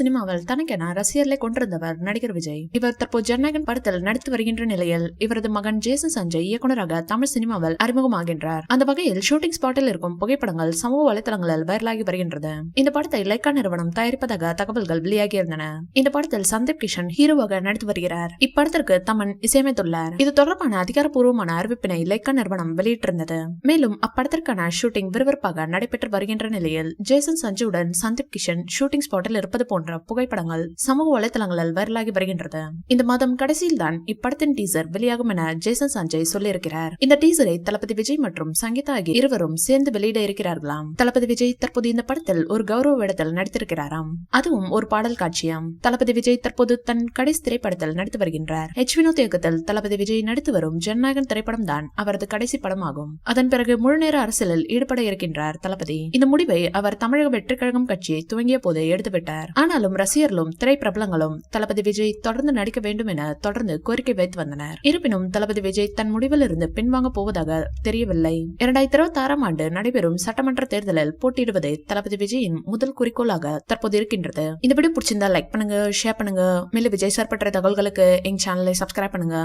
சினிமாவில் தனக்கென ரசிகர்களை கொண்டிருந்தவர் நடிகர் விஜய். இவர் தற்போது ஜனநாயகன் படத்தில் நடித்து வருகின்ற நிலையில் இவரது மகன் ஜேசன் சஞ்சய் இயக்குநராக தமிழ் சினிமாவில் அறிமுகமாகின்றார். அந்த வகையில் ஷூட்டிங் ஸ்பாட்டில் இருக்கும் புகைப்படங்கள் சமூக வலைதளங்களில் வைரலாகி வருகின்றது. இந்த படத்தை லைக்கா நிறுவனம் தயாரிப்பதாக தகவல்கள் வெளியாகியிருந்தன. இந்த படத்தில் சந்தீப் கிஷன் ஹீரோவாக நடித்து வருகிறார். இப்படத்திற்கு தமன் இசையமைத்துள்ளார். இது தொடர்பான அதிகாரப்பூர்வமான அறிவிப்பினை லைக்கா நிறுவனம் வெளியிட்டிருந்தது. மேலும் அப்படத்திற்கான ஷூட்டிங் விறுவிறுப்பாக நடைபெற்று வருகின்ற நிலையில் ஜேசன் சஞ்சுடன் சந்தீப் கிஷன் ஷூட்டிங் ஸ்பாட்டில் இருப்பது போன்ற புகைப்படங்கள் சமூக வலைதளங்களில் வைரலாகி வருகின்றது. இந்த மாதம் கடைசியில் தான் இப்படத்தின் டீசர் வெளியாகும் என ஜேசன் சஞ்சய் சொல்லியிருக்கிறார். இந்த டீசரை தளபதி விஜய் மற்றும் சங்கீதா ஆகிய இருவரும் சேர்ந்து வெளியிட இருக்கிறார்களாம். தளபதி விஜய் தற்போது இந்த படத்தில் ஒரு கௌரவ வேடத்தில் நடித்திருக்கிறாராம். அதுவும் ஒரு பாடல் காட்சியாம். தளபதி விஜய் தற்போது தன் கடைசி திரைப்படத்தில் நடித்து வருகின்றார். வினோத் இயக்கத்தில் தளபதி விஜய் நடித்து வரும் ஜனநாயகன் திரைப்படம் தான் அவரது கடைசி படமாகும். அதன் பிறகு முழுநேர அரசியலில் ஈடுபட இருக்கின்றார் தளபதி. இந்த முடிவை அவர் தமிழக வெற்றி கழகம் கட்சியை துவங்கிய போது எடுத்துவிட்டார். ஆனாலும் ரசிகர்களும் திரைப்பிரபலங்களும் தளபதி விஜய் தொடர்ந்து நடிக்க வேண்டும் என தொடர்ந்து கோரிக்கை வைத்து வந்தனர். இருப்பினும் தளபதி விஜய் தன் முடிவில் இருந்து பின்வாங்க போவதாக தெரியவில்லை. 2026 ஆண்டு நடைபெறும் சட்டமன்ற தேர்தலில் போட்டியிடுவதே தளபதி விஜயின் முதல் குறிக்கோளாக தற்போது இருக்கின்றது. இந்த வீடியோ பிடிச்சிருந்தா லைக் பண்ணுங்க, ஷேர் பண்ணுங்க. மேலும் விஜய் சார் பற்றிய தகவல்களுக்கு எங்க சேனலை சப்ஸ்கிரைப் பண்ணுங்க.